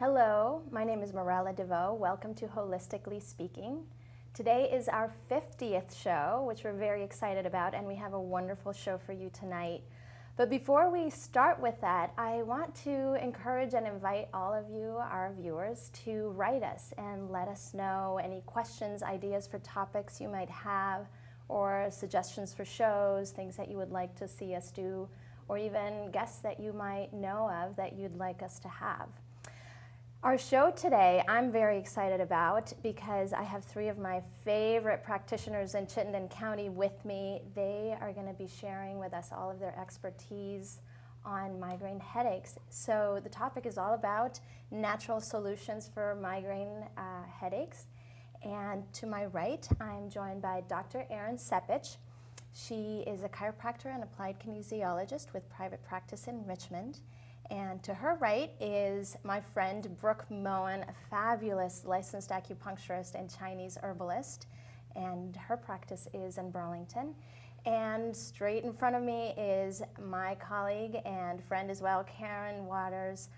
Hello, my name is Morella DeVoe. Welcome to Holistically Speaking. Today is our 50th show, which we're very excited about, and we have a wonderful show for you tonight. But before we start with that, I want to encourage and invite all of you, our viewers, to write us and let us know any questions, ideas for topics you might have, or suggestions for shows, things that you would like to see us do, or even guests that you might know of that you'd like us to have. Our show today I'm very excited about because I have three of my favorite practitioners in Chittenden County with me. They are going to be sharing with us all of their expertise on migraine headaches. So the topic is all about natural solutions for migraine headaches. And to my right, I'm joined by Dr. Erin Sepic. She is a chiropractor and applied kinesiologist with private practice in Richmond. And to her right is my friend Brooke Moen, a fabulous licensed acupuncturist and Chinese herbalist, and her practice is in Burlington. And straight in front of me is my colleague and friend as well, Karen Waters.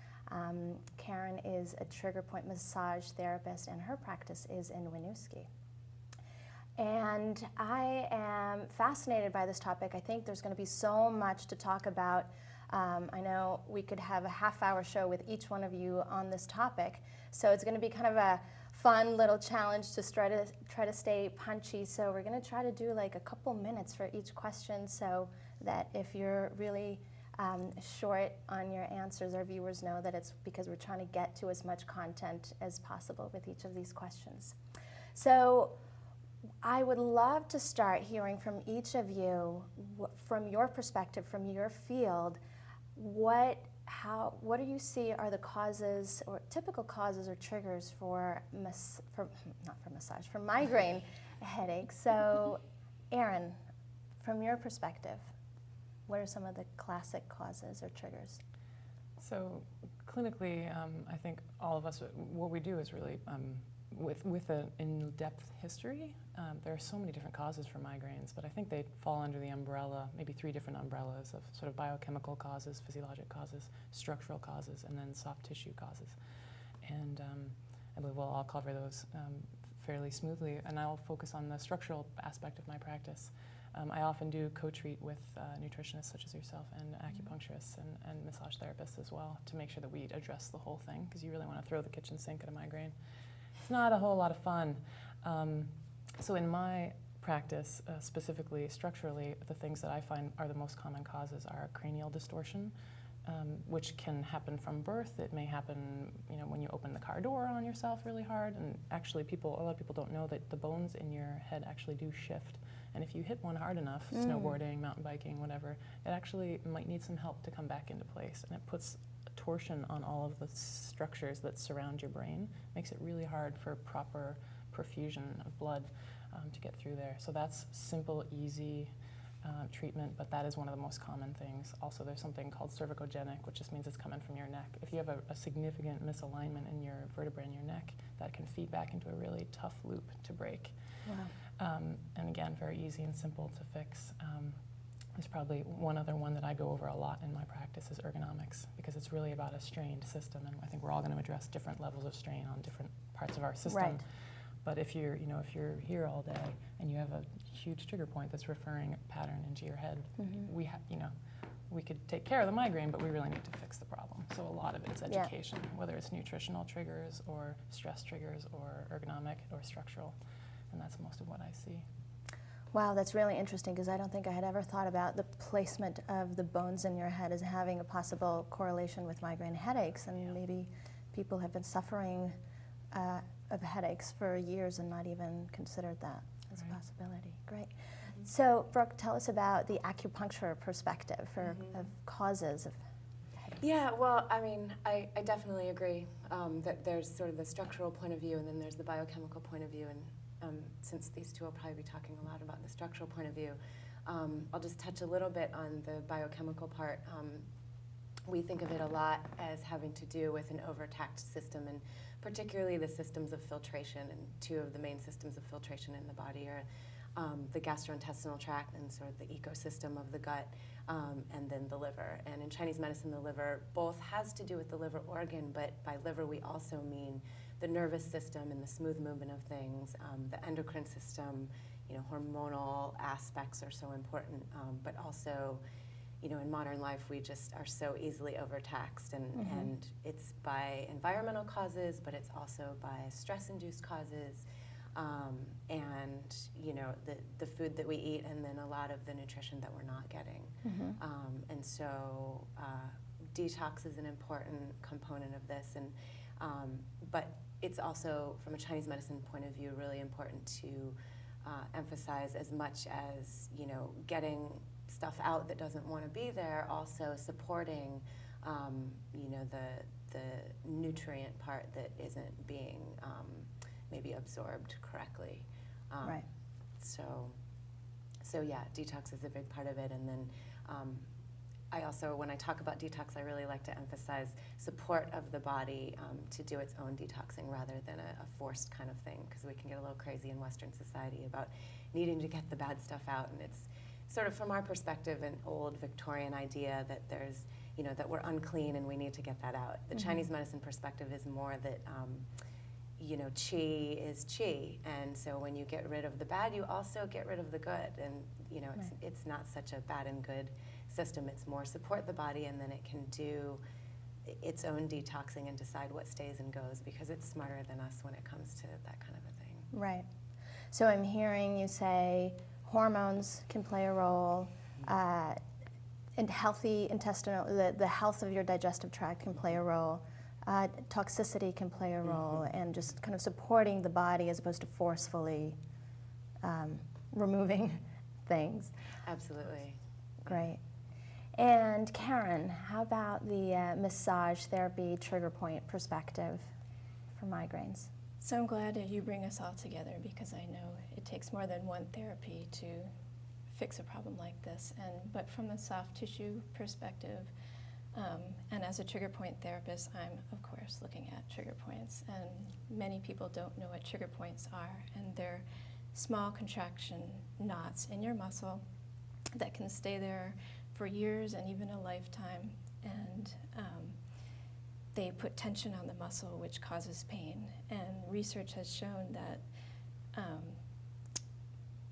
Karen is a trigger point massage therapist, and her practice is in Winooski. And I am fascinated by this topic. I think there's going to be so much to talk about. I know we could have a half-hour show with each one of you on this topic, so it's going to be kind of a fun little challenge to try to stay punchy. So we're going to try to do like a couple minutes for each question, so that if you're really short on your answers, our viewers know that it's because we're trying to get to as much content as possible with each of these questions. So I would love to start hearing from each of you, from your perspective, from your field. What do you see are the causes or typical causes or triggers for migraine headaches? So, Erin, from your perspective, what are some of the classic causes or triggers? So, clinically, I think all of us, what we do is really with an in-depth history. There are so many different causes for migraines, but I think they fall under the umbrella, maybe three different umbrellas of sort of biochemical causes, physiologic causes, structural causes, and then soft tissue causes. And I believe we'll all cover those fairly smoothly, and I'll focus on the structural aspect of my practice. I often do co-treat with nutritionists such as yourself and acupuncturists and massage therapists as well to make sure that we address the whole thing, because you really want to throw the kitchen sink at a migraine. It's not a whole lot of fun. So in my practice, specifically structurally, the things that I find are the most common causes are cranial distortion, which can happen from birth. It may happen, when you open the car door on yourself really hard. And actually, a lot of people don't know that the bones in your head actually do shift. And if you hit one hard enough, snowboarding, mountain biking, whatever, it actually might need some help to come back into place. And it puts torsion on all of the structures that surround your brain. Makes it really hard for proper perfusion of blood to get through there. So that's simple, easy treatment, but that is one of the most common things. Also, there's something called cervicogenic, which just means it's coming from your neck. If you have a significant misalignment in your vertebrae in your neck, that can feed back into a really tough loop to break. Wow. And again, very easy and simple to fix. There's probably one other one that I go over a lot in my practice is ergonomics, because it's really about a strained system, and I think we're all going to address different levels of strain on different parts of our system. Right. But if you're here all day and you have a huge trigger point that's referring a pattern into your head, we could take care of the migraine, but we really need to fix the problem. So a lot of it is education, whether it's nutritional triggers or stress triggers or ergonomic or structural, and that's most of what I see. Wow, that's really interesting, because I don't think I had ever thought about the placement of the bones in your head as having a possible correlation with migraine headaches, and maybe people have been suffering of headaches for years and not even considered that as a possibility. Great. Mm-hmm. So, Brooke, tell us about the acupuncture perspective of causes of headaches. Yeah, well, I mean, I definitely agree that there's sort of the structural point of view, and then there's the biochemical point of view, and since these two will probably be talking a lot about the structural point of view, I'll just touch a little bit on the biochemical part. We think of it a lot as having to do with an overtaxed system, and particularly the systems of filtration. And two of the main systems of filtration in the body are the gastrointestinal tract and sort of the ecosystem of the gut, and then the liver. And in Chinese medicine, the liver both has to do with the liver organ, but by liver we also mean the nervous system and the smooth movement of things, the endocrine system, hormonal aspects are so important, but also, in modern life we just are so easily overtaxed, and it's by environmental causes, but it's also by stress-induced causes, and the food that we eat, and then a lot of the nutrition that we're not getting. And so detox is an important component of this, and but it's also, from a Chinese medicine point of view, really important to emphasize, as much as getting stuff out that doesn't want to be there, also supporting the nutrient part that isn't being maybe absorbed correctly. Right. So yeah, detox is a big part of it, and then I also, when I talk about detox, I really like to emphasize support of the body to do its own detoxing rather than a forced kind of thing, because we can get a little crazy in Western society about needing to get the bad stuff out, and it's sort of, from our perspective, an old Victorian idea that there's, that we're unclean and we need to get that out. The Chinese medicine perspective is more that, qi is qi, and so when you get rid of the bad, you also get rid of the good, and it's not such a bad and good system. It's more support the body, and then it can do its own detoxing and decide what stays and goes, because it's smarter than us when it comes to that kind of a thing. Right. So I'm hearing you say hormones can play a role, and healthy intestinal, the health of your digestive tract can play a role, toxicity can play a role, and just kind of supporting the body as opposed to forcefully removing things. Absolutely. Great. And Karen, how about the massage therapy trigger point perspective for migraines? So I'm glad that you bring us all together, because I know it takes more than one therapy to fix a problem like this. But from the soft tissue perspective, and as a trigger point therapist, I'm of course looking at trigger points. And many people don't know what trigger points are, and they're small contraction knots in your muscle that can stay there for years and even a lifetime. And they put tension on the muscle, which causes pain. And research has shown that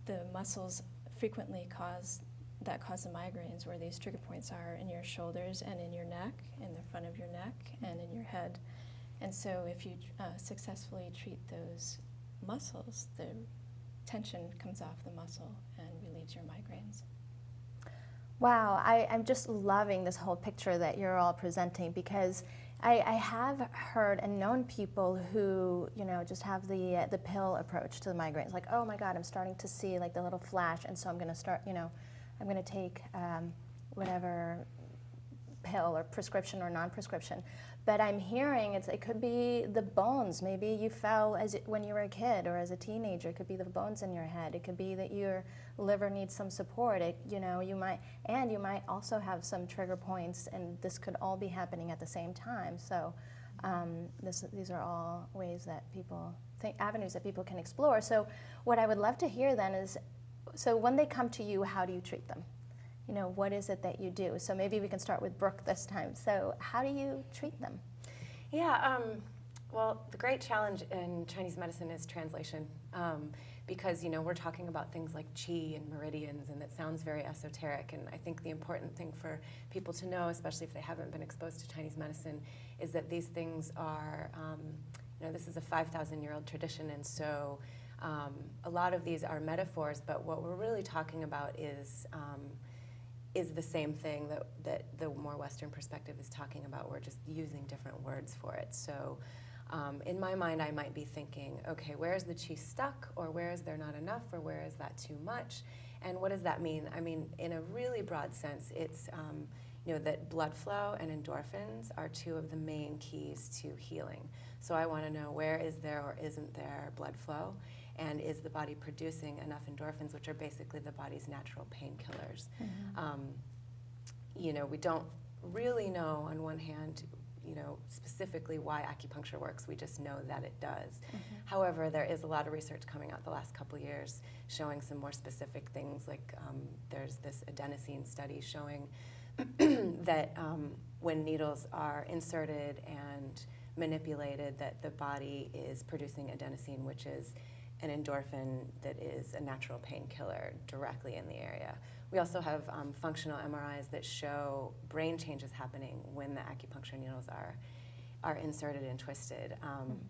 the muscles frequently cause the migraines, where these trigger points are in your shoulders and in your neck, in the front of your neck and in your head. And so if you successfully treat those muscles, the tension comes off the muscle and relieves your migraines. Wow, I'm just loving this whole picture that you're all presenting, because I have heard and known people who, just have the pill approach to the migraines. Like, oh my God, I'm starting to see like the little flash, and so I'm going to start, I'm going to take whatever pill or prescription or non-prescription. But I'm hearing it could be the bones. Maybe you fell when you were a kid or as a teenager. It could be the bones in your head. It could be that your liver needs some support. You might also have some trigger points, and this could all be happening at the same time. So these are all ways that avenues that people can explore. So what I would love to hear then is, so when they come to you, how do you treat them? What is it that you do? So maybe we can start with Brooke this time. So how do you treat them? Yeah, well, the great challenge in Chinese medicine is translation, because, we're talking about things like qi and meridians, and that sounds very esoteric. And I think the important thing for people to know, especially if they haven't been exposed to Chinese medicine, is that these things are, this is a 5,000-year-old tradition, and so a lot of these are metaphors, but what we're really talking about is the same thing that the more Western perspective is talking about. We're just using different words for it. So in my mind, I might be thinking, okay, where is the qi stuck, or where is there not enough, or where is that too much? And what does that mean? I mean, in a really broad sense, it's that blood flow and endorphins are two of the main keys to healing. So I want to know, where is there or isn't there blood flow? And is the body producing enough endorphins, which are basically the body's natural painkillers? We don't really know, on one hand, specifically why acupuncture works. We just know that it does. However, there is a lot of research coming out the last couple years showing some more specific things, like there's this adenosine study showing that when needles are inserted and manipulated, that the body is producing adenosine, which is an endorphin that is a natural painkiller directly in the area. We also have functional MRIs that show brain changes happening when the acupuncture needles are inserted and twisted.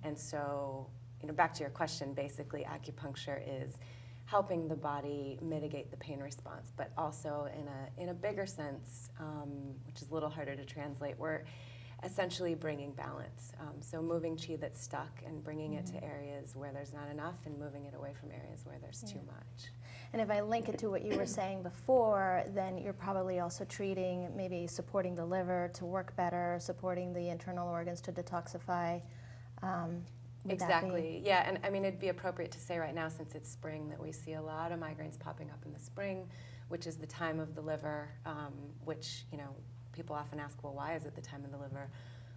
And so, back to your question, basically acupuncture is helping the body mitigate the pain response, but also in a bigger sense, which is a little harder to translate, we're essentially bringing balance. So moving chi that's stuck and bringing it to areas where there's not enough, and moving it away from areas where there's too much. And if I link it to what you were saying before, then you're probably also treating, maybe supporting the liver to work better, supporting the internal organs to detoxify. Exactly, yeah, and I mean, it'd be appropriate to say right now, since it's spring, that we see a lot of migraines popping up in the spring, which is the time of the liver, which, people often ask, well, why is it the time of the liver?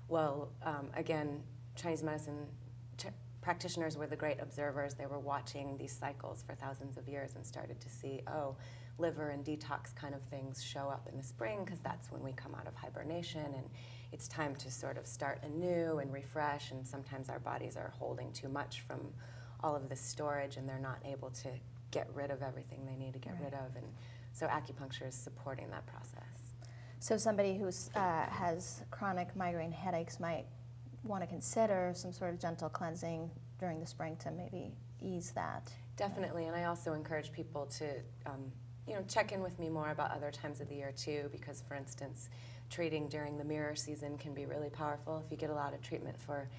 Well, again, Chinese medicine practitioners were the great observers. They were watching these cycles for thousands of years and started to see, liver and detox kind of things show up in the spring, because that's when we come out of hibernation, and it's time to sort of start anew and refresh, and sometimes our bodies are holding too much from all of this storage, and they're not able to get rid of everything they need to get rid of, and so acupuncture is supporting that process. So somebody who has chronic migraine headaches might want to consider some sort of gentle cleansing during the spring to maybe ease that. Definitely, and I also encourage people to check in with me more about other times of the year too, because for instance, treating during the mirror season can be really powerful. If you get a lot of treatment for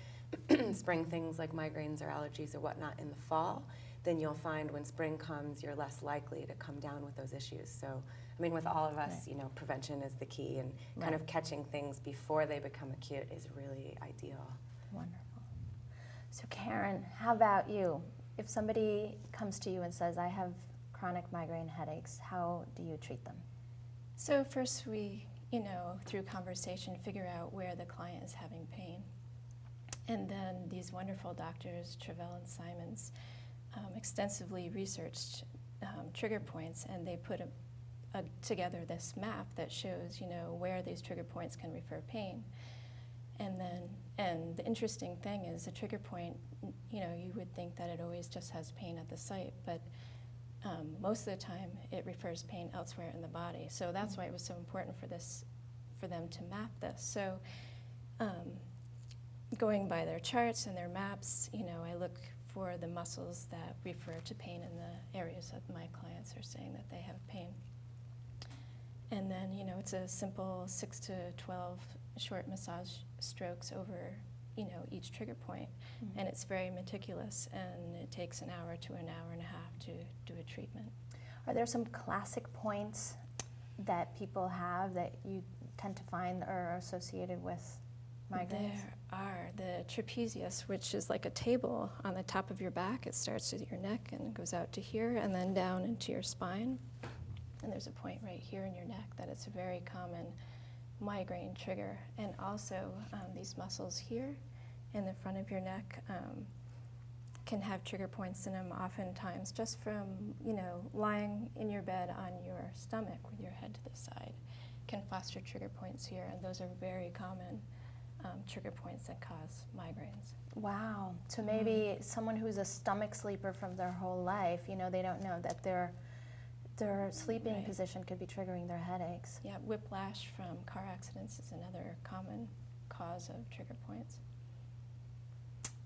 spring things like migraines or allergies or whatnot in the fall, then you'll find when spring comes, you're less likely to come down with those issues. So, I mean, with all of us, prevention is the key, and kind of catching things before they become acute is really ideal. Wonderful. So Karen, how about you? If somebody comes to you and says, I have chronic migraine headaches, how do you treat them? So first we, through conversation, figure out where the client is having pain. And then these wonderful doctors, Travell and Simons, extensively researched trigger points, and they put together this map that shows, where these trigger points can refer pain. And the interesting thing is the trigger point, you would think that it always just has pain at the site, but most of the time it refers pain elsewhere in the body. So that's why it was so important for them to map this. So going by their charts and their maps, I look for the muscles that refer to pain in the areas that my clients are saying that they have pain. And then, it's a simple 6 to 12 short massage strokes over, each trigger point. And it's very meticulous, and it takes an hour to an hour and a half to do a treatment. Are there some classic points that people have that you tend to find are associated with migraines? There are. The trapezius, which is like a table on the top of your back. It starts with your neck and goes out to here and then down into your spine. And there's a point right here in your neck that it's a very common migraine trigger. And also these muscles here in the front of your neck can have trigger points in them oftentimes just from, lying in your bed on your stomach with your head to the side can foster trigger points here, and those are very common trigger points that cause migraines. Wow. So maybe someone who's a stomach sleeper from their whole life, they don't know that their sleeping position could be triggering their headaches. Yeah, whiplash from car accidents is another common cause of trigger points.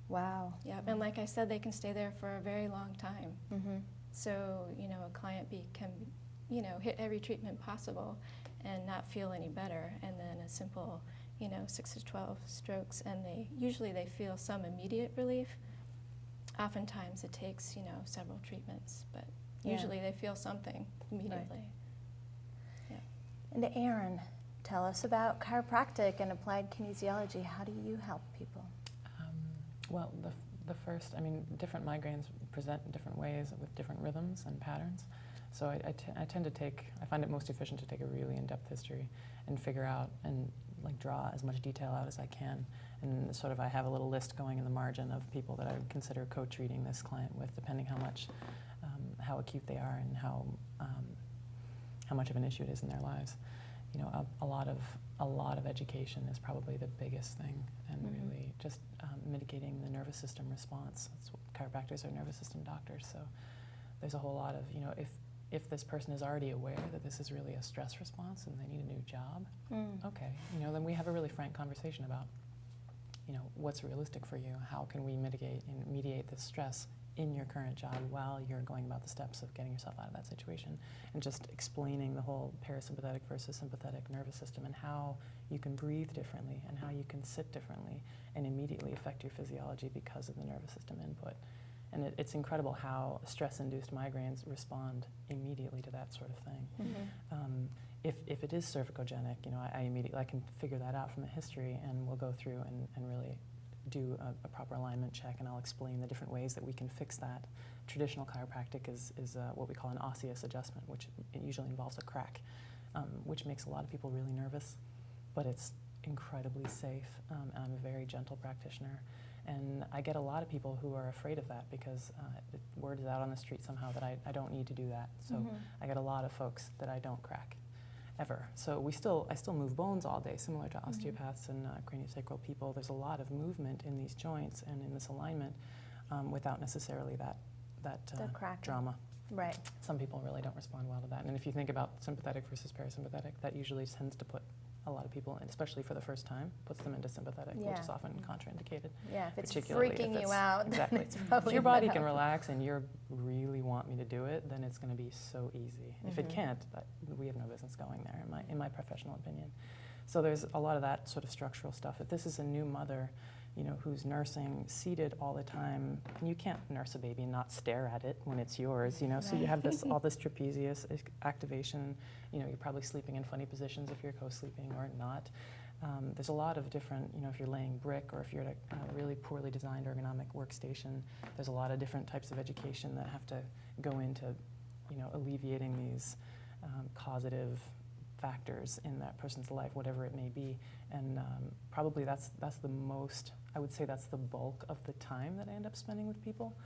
Wow. Yeah, and like I said, they can stay there for a very long time. Mm-hmm. So, a client can, hit every treatment possible and not feel any better, and then a simple, 6 to 12 strokes, and they feel some immediate relief. Oftentimes it takes, several treatments, but usually they feel something immediately. Right. Yeah. And Erin, tell us about chiropractic and applied kinesiology. How do you help people? Well, the first, different migraines present in different ways with different rhythms and patterns. So I find it most efficient to take a really in-depth history and figure out, and like draw as much detail out as I can. And sort of I have a little list going in the margin of people that I would consider co-treating this client with, depending how acute they are and how much of an issue it is in their lives. You know, a lot of education is probably the biggest thing, and really just mitigating the nervous system response. That's what chiropractors are, nervous system doctors. So there's a whole lot of, you know, if this person is already aware that this is really a stress response and they need a new job, okay, you know, then we have a really frank conversation about, you know, what's realistic for you? How can we mitigate and mediate this stress in your current job while you're going about the steps of getting yourself out of that situation, and just explaining the whole parasympathetic versus sympathetic nervous system and how you can breathe differently and how you can sit differently and immediately affect your physiology because of the nervous system input. And it's incredible how stress-induced migraines respond immediately to that sort of thing. If it is cervicogenic, you know, I can figure that out from the history, and we'll go through and really do a proper alignment check, and I'll explain the different ways that we can fix that. Traditional chiropractic is what we call an osseous adjustment, which it usually involves a crack, which makes a lot of people really nervous, but it's incredibly safe. I'm a very gentle practitioner, and I get a lot of people who are afraid of that because word is out on the street somehow that I don't need to do that. So I get a lot of folks that I don't crack ever. So I still move bones all day, similar to osteopaths and craniosacral people. There's a lot of movement in these joints and in this alignment without necessarily that drama. Right. Some people really don't respond well to that. And if you think about sympathetic versus parasympathetic, that usually tends to put a lot of people, and especially for the first time, puts them into sympathetic, which is often contraindicated. Yeah, if it's particularly freaking if it's, you out, exactly. then it's probably if your body not can helpful. relax and you really want me to do it, then it's going to be so easy. If it can't, we have no business going there, in my professional opinion. So there's a lot of that sort of structural stuff. If this is a new mother, you know, who's nursing seated all the time, and you can't nurse a baby and not stare at it when it's yours, you know, so you have all this trapezius activation, you know, you're probably sleeping in funny positions if you're co-sleeping or not. There's a lot of different, you know, if you're laying brick or if you're at a really poorly designed ergonomic workstation, there's a lot of different types of education that have to go into, you know, alleviating these causative factors in that person's life, whatever it may be. And probably that's the most, I would say that's the bulk of the time that I end up spending with people.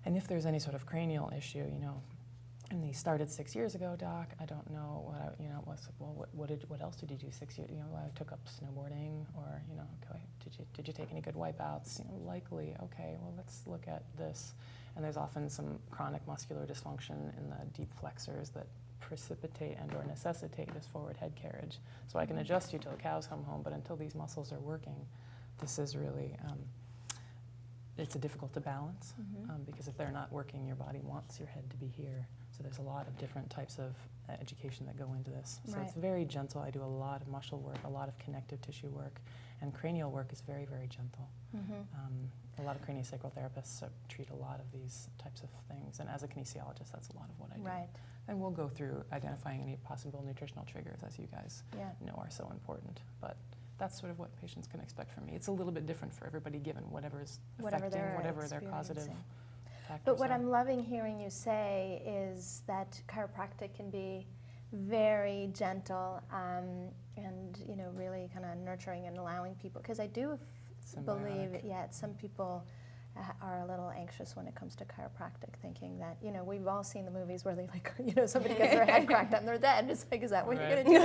And if there's any sort of cranial issue, you know, and they started 6 years ago, doc, I don't know what else did you do 6 years? You know, I took up snowboarding, or, you know, okay, did you take any good wipeouts? You know, likely, okay, well, let's look at this. And there's often some chronic muscular dysfunction in the deep flexors that precipitate and or necessitate this forward head carriage. So I can adjust you till the cows come home, but until these muscles are working, this is really, it's difficult to balance because if they're not working, your body wants your head to be here. So there's a lot of different types of education that go into this. So it's very gentle. I do a lot of muscle work, a lot of connective tissue work, and cranial work is very, very gentle. A lot of craniosacral therapists treat a lot of these types of things, and as a kinesiologist, that's a lot of what I do. Right. And we'll go through identifying any possible nutritional triggers, as you guys know are so important. But that's sort of what patients can expect from me. It's a little bit different for everybody, given whatever's affecting, whatever their causative factors But what are. I'm loving hearing you say is that chiropractic can be very gentle and, you know, really kind of nurturing and allowing people, because I do believe, some people are a little anxious when it comes to chiropractic, thinking that, you know, we've all seen the movies where they, like, you know, somebody gets their head cracked and they're dead. It's like, is that what you're going to do?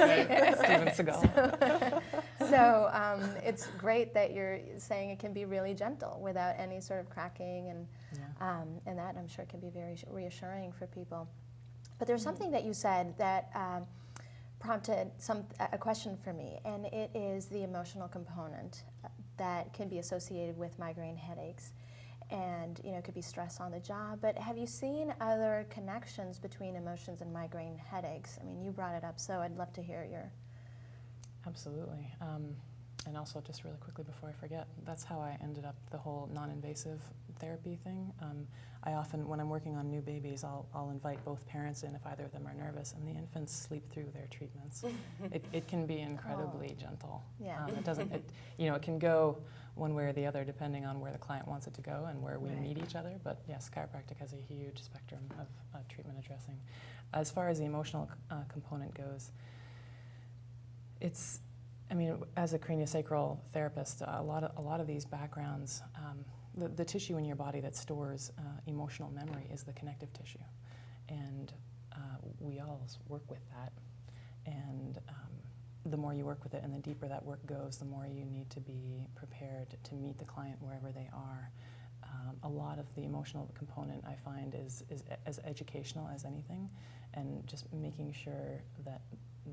Steven Seagal. So it's great that you're saying it can be really gentle without any sort of cracking, and that I'm sure can be very reassuring for people. But there's something that you said that prompted a question for me, and it is the emotional component that can be associated with migraine headaches. And, you know, it could be stress on the job, but have you seen other connections between emotions and migraine headaches? I mean, you brought it up, so I'd love to hear your... Absolutely. And also, just really quickly before I forget, that's how I ended up the whole non-invasive therapy thing. I often, when I'm working on new babies, I'll invite both parents in if either of them are nervous, and the infants sleep through their treatments. It can be incredibly gentle. Yeah. It doesn't, you know, it can go one way or the other depending on where the client wants it to go and where we meet each other. But yes, chiropractic has a huge spectrum of treatment addressing. As far as the emotional component goes, it's I mean, as a craniosacral therapist, a lot of these backgrounds, the tissue in your body that stores emotional memory is the connective tissue, and we all work with that. And the more you work with it and the deeper that work goes, the more you need to be prepared to meet the client wherever they are. A lot of the emotional component I find is as educational as anything, and just making sure that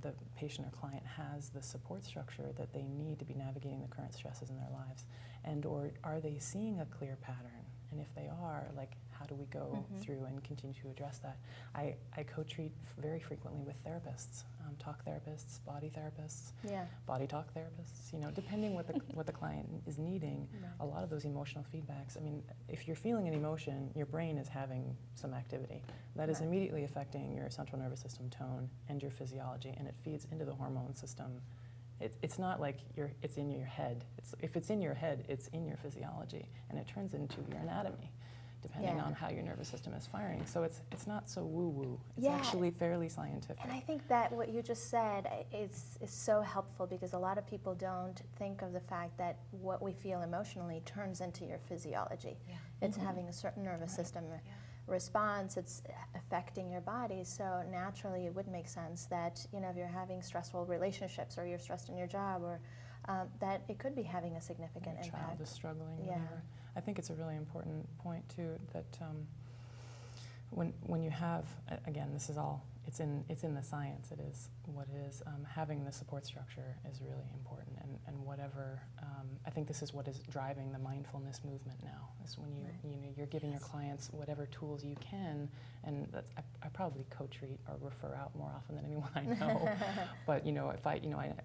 the patient or client has the support structure that they need to be navigating the current stresses in their lives, and or are they seeing a clear pattern? And if they are, like, how do we go through and continue to address that? I co-treat very frequently with therapists, talk therapists, body therapists, body talk therapists, you know, depending what the client is needing. Right. A lot of those emotional feedbacks, I mean, if you're feeling an emotion, your brain is having some activity. That is Right. immediately affecting your central nervous system tone and your physiology, and it feeds into the hormone system. It's not like it's in your head. If it's in your head, it's in your physiology, and it turns into your anatomy, depending on how your nervous system is firing. So it's not so woo-woo. It's actually fairly scientific. And I think that what you just said is so helpful, because a lot of people don't think of the fact that what we feel emotionally turns into your physiology. Yeah. It's having a certain nervous system response, it's affecting your body, so naturally it would make sense that, you know, if you're having stressful relationships or you're stressed in your job, or that it could be having a significant Your impact. child is struggling, Yeah. whatever. I think it's a really important point too, that when you have, again, this is all, it's in the science, it is what it is. Having the support structure is really important, and whatever, I think this is what is driving the mindfulness movement now, is when you're giving your clients whatever tools you can, and that's, I probably co-treat or refer out more often than anyone I know, but you know, if I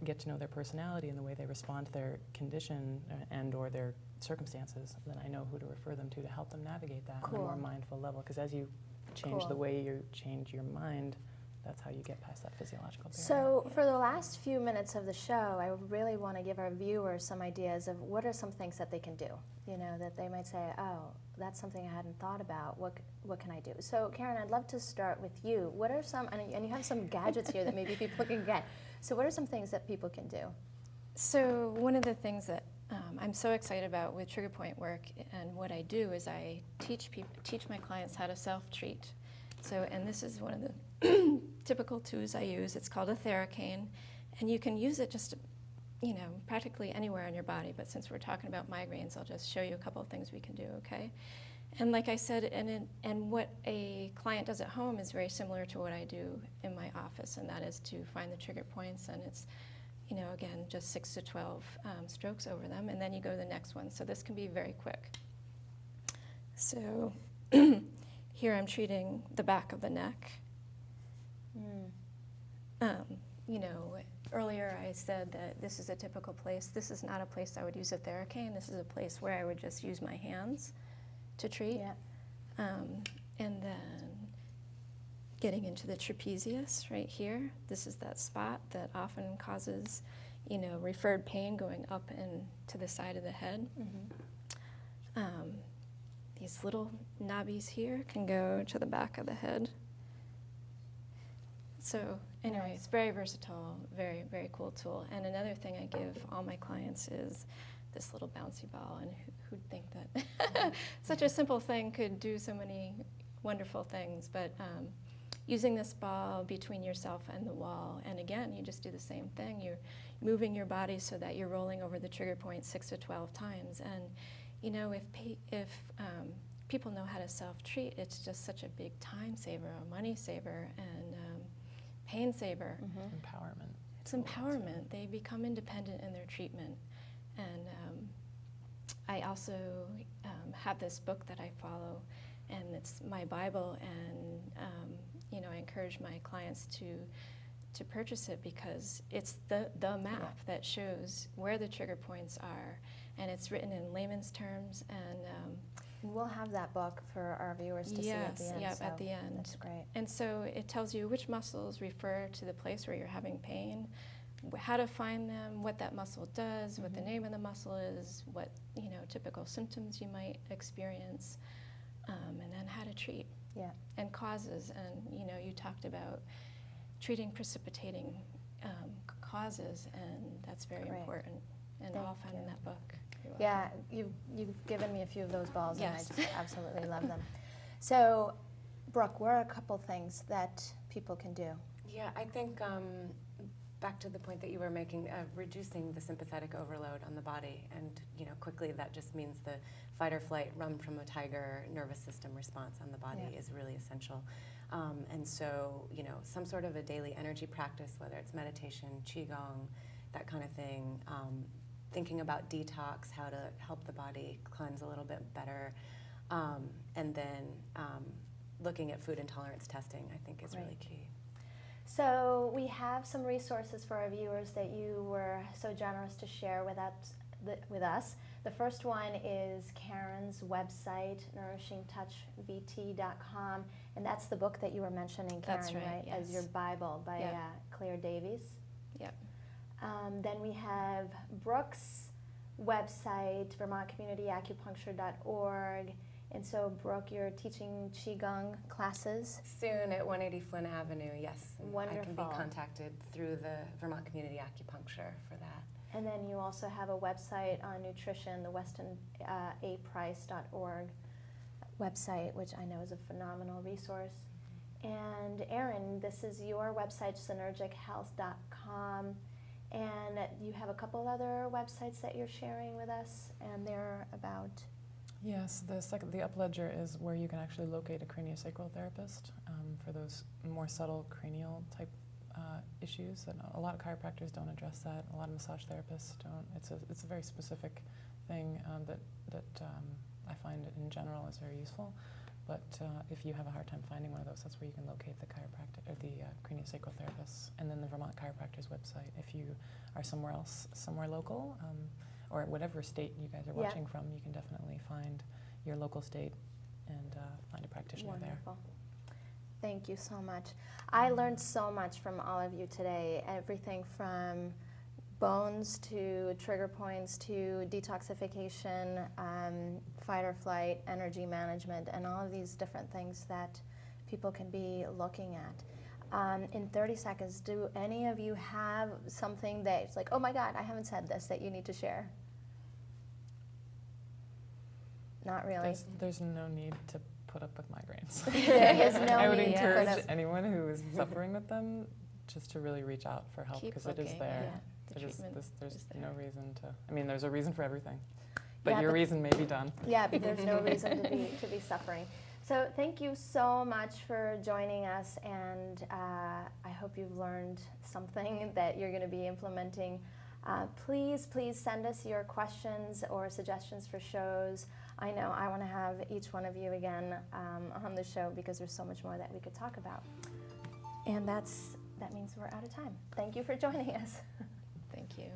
get to know their personality and the way they respond to their condition and or their circumstances, then I know who to refer them to help them navigate that on a more mindful level, because as you change the way you change your mind, that's how you get past that physiological barrier. So for the last few minutes of the show, I really want to give our viewers some ideas of what are some things that they can do, you know, that they might say, oh, that's something I hadn't thought about, what can I do? So Karen, I'd love to start with you. What are some, and you have some gadgets here that maybe people can get, so what are some things that people can do? So one of the things that I'm so excited about with trigger point work, and what I do is I teach my clients how to self-treat. So, and this is one of the typical tools I use. It's called a Theracane, and you can use it just, you know, practically anywhere in your body. But since we're talking about migraines, I'll just show you a couple of things we can do. Okay, and like I said, and what a client does at home is very similar to what I do in my office, and that is to find the trigger points, and it's, you know, again, just 6 to 12 strokes over them, and then you go to the next one. So this can be very quick. So here I'm treating the back of the neck. You know, earlier I said that this is a typical place. This is not a place I would use a Theracane. This is a place where I would just use my hands to treat. And then getting into the trapezius right here. This is that spot that often causes, you know, referred pain going up and to the side of the head. These little knobbies here can go to the back of the head. So anyway, it's very versatile, very, very cool tool. And another thing I give all my clients is this little bouncy ball, and who'd think that such a simple thing could do so many wonderful things. But using this ball between yourself and the wall, and again, you just do the same thing. You're moving your body so that you're rolling over the trigger point 6 to 12 times. And you know, if people know how to self-treat, it's just such a big time saver, a money saver, and pain saver. Empowerment. It's empowerment. They become independent in their treatment. And I also have this book that I follow, and it's my Bible, and you know, I encourage my clients to purchase it, because it's the map that shows where the trigger points are, and it's written in layman's terms, and we'll have that book for our viewers to see at the end. Yes, at the end. That's great. And so it tells you which muscles refer to the place where you're having pain, how to find them, what that muscle does, what the name of the muscle is, what, you know, typical symptoms you might experience, and then how to treat. And causes. And you know, you talked about treating precipitating causes, and that's very Great. important. And Thank all found in you. that book. You're Yeah, welcome. you've given me a few of those balls, Yes. and I just absolutely love them. So, Brooke, what are a couple things that people can do? Yeah, I think back to the point that you were making, reducing the sympathetic overload on the body, and quickly that just means the fight or flight, run from a tiger nervous system response on the body Yeah. is really essential. And so, some sort of a daily energy practice, whether it's meditation, qigong, that kind of thing. Thinking about detox, how to help the body cleanse a little bit better, and then looking at food intolerance testing, I think, is really key. So we have some resources for our viewers that you were so generous to share with us. The first one is Karen's website, nourishingtouchvt.com, and that's the book that you were mentioning, Karen, That's right, As your yes. Bible by Yep. Claire Davies. Yep. Then we have Brooke's website, vermontcommunityacupuncture.org. And so, Brooke, you're teaching Qigong classes. Soon at 180 Flynn Avenue, yes. And I can be Wonderful. contacted through the Vermont Community Acupuncture for that. And then you also have a website on nutrition, the westonaprice.org website, which I know is a phenomenal resource. And Erin, this is your website, synergichealth.com. And you have a couple other websites that you're sharing with us, and they're about... Yes, the Upledger is where you can actually locate a craniosacral therapist for those more subtle cranial type issues. And a lot of chiropractors don't address that. A lot of massage therapists don't. It's a very specific thing that I find in general is very useful. But if you have a hard time finding one of those, that's where you can locate the chiropractic or the craniosacral therapists, and then the Vermont Chiropractors website. If you are somewhere else, somewhere local, or whatever state you guys are watching from, you can definitely find your local state and find a practitioner Wonderful. Thank you so much. I learned so much from all of you today, everything from bones to trigger points to detoxification, fight or flight, energy management, and all of these different things that people can be looking at. In 30 seconds, do any of you have something that's like, oh my God, I haven't said this, that you need to share? Not really. There's no need to put up with migraines. There is no I would need to put encourage up- anyone who is suffering with them just to really reach out for help, Keep because it is looking, there. yeah. The treatment There's is no there. reason to. I mean, there's a reason for everything, but Yeah, your but- reason may be done. Yeah, but there's no reason to be suffering. So thank you so much for joining us, and I hope you've learned something that you're going to be implementing. Please send us your questions or suggestions for shows. I know I want to have each one of you again on the show, because there's so much more that we could talk about. And that means we're out of time. Thank you for joining us. Thank you.